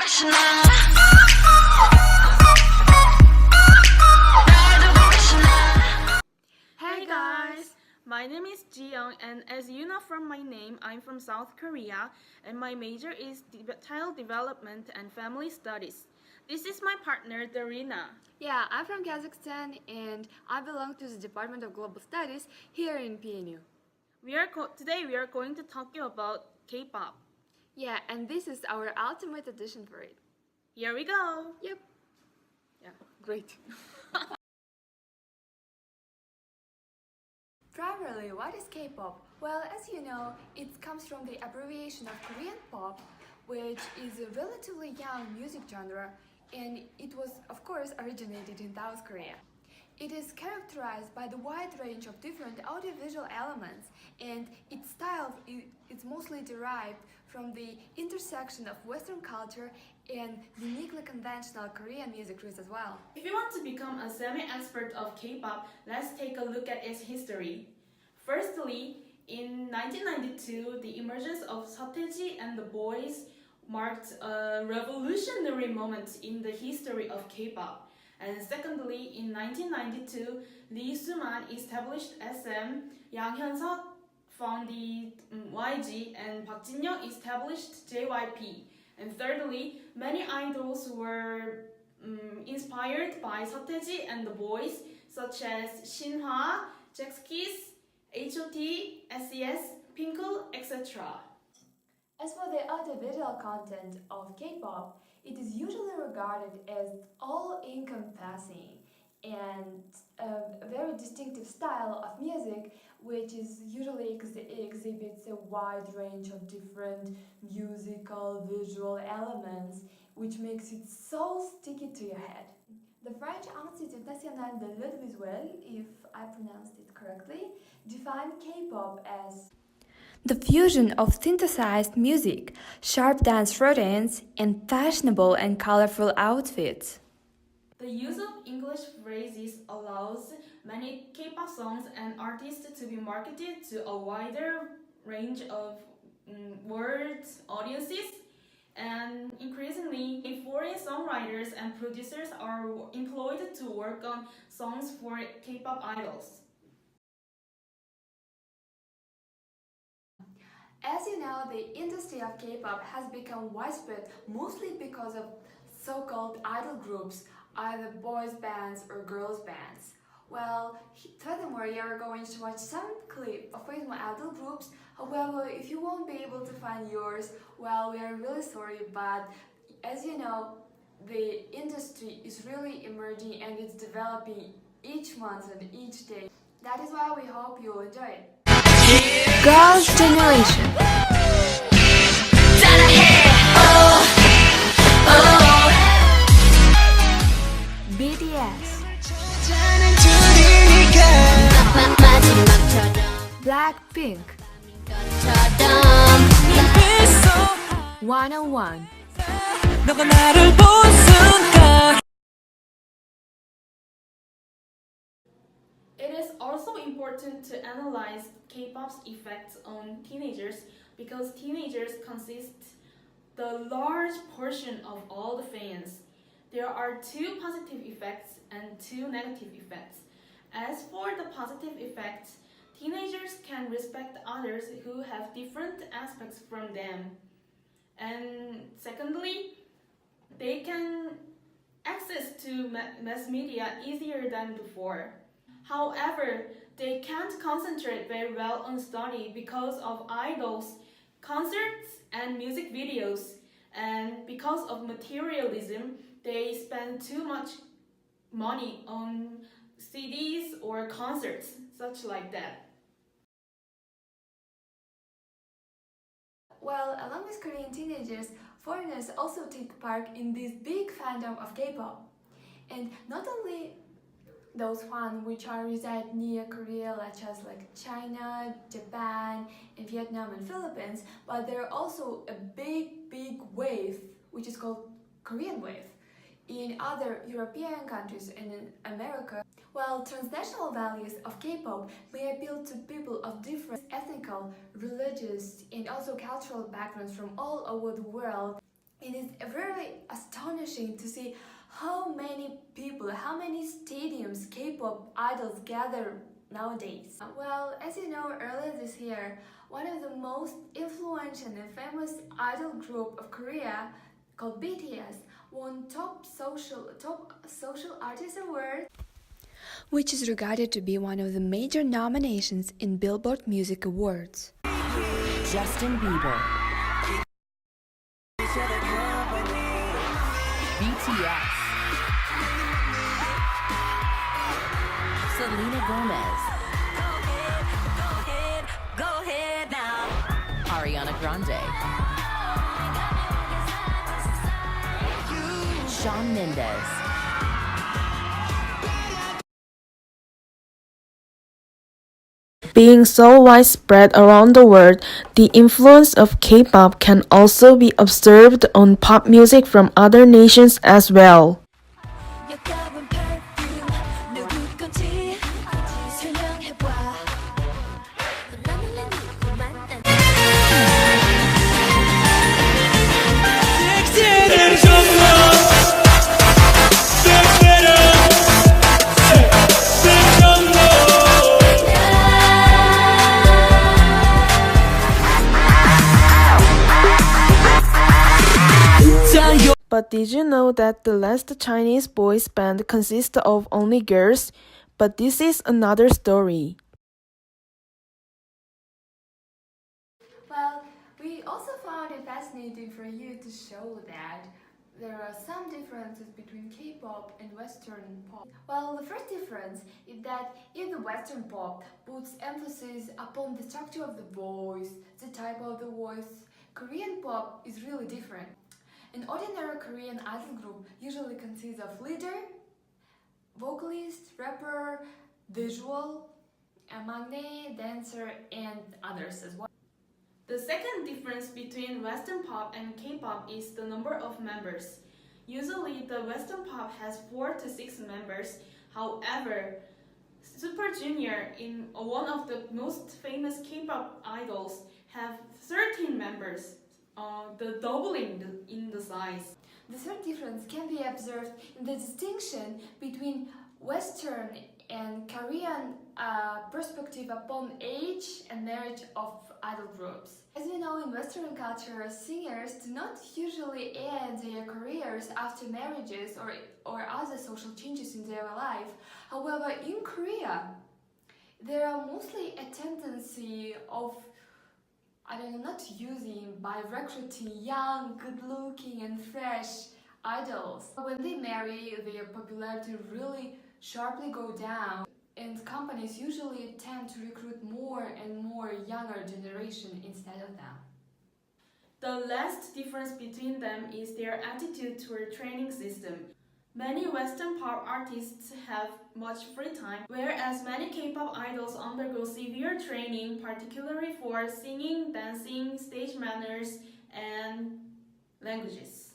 Hey guys, my name is Jiyoung, and as you know from my name, I'm from South Korea, and my major is child development and family studies. This is my partner, Darina. Yeah, I'm from Kazakhstan and I belong to the Department of Global Studies here in PNU. Today we are going to talk you about K-pop. Yeah, and this is our ultimate edition for it. Here we go. Yep. Yeah. Great. Primarily, what is K-pop? Well, as you know, it comes from the abbreviation of Korean pop, which is a relatively young music genre, and it was, of course, originated in South Korea. It is characterized by the wide range of different audiovisual elements, and its style is mostly derived from the intersection of Western culture and uniquely conventional Korean music roots as well. If you want to become a semi-expert of K-pop, let's take a look at its history. Firstly, in 1992, the emergence of Seo and the Boys marked a revolutionary moment in the history of K-pop. And secondly, in 1992, Lee Soo-man established SM, Yang Hyun-seok founded YG, and Park Jin-young established JYP. And thirdly, many idols were inspired by Seo and the Boys, such as Shinhwa, Jax Kiss, H.O.T., SES, Pinkle, etc. As for the audiovisual content of K-pop, it is usually regarded as all-encompassing and a very distinctive style of music, which is usually exhibits a wide range of different musical visual elements, which makes it so sticky to your head. The French Institut National de l'Audiovisuel, if I pronounced it correctly, defined K-pop as the fusion of synthesized music, sharp dance routines, and fashionable and colorful outfits. The use of English phrases allows many K-pop songs and artists to be marketed to a wider range of world audiences, and increasingly foreign songwriters and producers are employed to work on songs for K-pop idols. As you know, the industry of K-pop has become widespread mostly because of so-called idol groups, either boys bands or girls bands. Well, furthermore, you are going to watch some clip of famous idol groups. However, if you won't be able to find yours, well, we are really sorry, but as you know, the industry is really emerging and it's developing each month and each day. That is why we hope you'll enjoy it. Girls' Generation. BTS. Blackpink. 101. It is also important to analyze K-pop's effects on teenagers because teenagers consist the large portion of all the fans. There are two positive effects and two negative effects. As for the positive effects, teenagers can respect others who have different aspects from them. And secondly, they can access to mass media easier than before. However, they can't concentrate very well on study because of idols, concerts, and music videos. And because of materialism, they spend too much money on CDs or concerts, such like that. Well, along with Korean teenagers, foreigners also take part in this big fandom of K-pop. And not only those fans which are reside near Korea, such as like China, Japan, and Vietnam and Philippines, but there are also a big wave which is called Korean wave in other European countries and in America. While transnational values of K-pop may appeal to people of different ethnic, religious, and also cultural backgrounds from all over the world, It is very astonishing to see how many people, how many stadiums K-pop idols gather nowadays. Well, as you know, earlier this year, one of the most influential and famous idol group of Korea, called BTS, won top social artist award, which is regarded to be one of the major nominations in Billboard Music Awards. Justin Bieber, BTS, Selena Gomez, Go ahead now. Ariana Grande, Shawn Mendes, Being so widespread around the world, the influence of K-pop can also be observed on pop music from other nations as well. 역겨운 perfume 누구 건지 설명해봐. 나는 누구만 난 But did you know that the last Chinese boys band consists of only girls? But this is another story. Well, we also found it fascinating for you to show that there are some differences between K-pop and Western pop. Well, the first difference is that if the Western pop puts emphasis upon the structure of the voice, the type of the voice, Korean pop is really different. An ordinary Korean idol group usually consists of leader, vocalist, rapper, visual, a maknae, dancer, and others as well. The second difference between Western pop and K-pop is the number of members. Usually, the Western pop has 4 to 6 members. However, Super Junior, in one of the most famous K-pop idols, have 13 members, the doubling in the size. The third difference can be observed in the distinction between Western and Korean perspective upon age and marriage of idol groups. As you know, in Western culture, singers do not usually end their careers after marriages or other social changes in their life. However, in Korea, there are mostly a tendency of not using by recruiting young, good-looking and fresh idols. When they marry, their popularity really sharply go down, and companies usually tend to recruit more and more younger generation instead of them. The last difference between them is their attitude toward training system. Many Western pop artists have much free time, whereas many K-pop idols undergo severe training, particularly for singing, dancing, stage manners, and languages.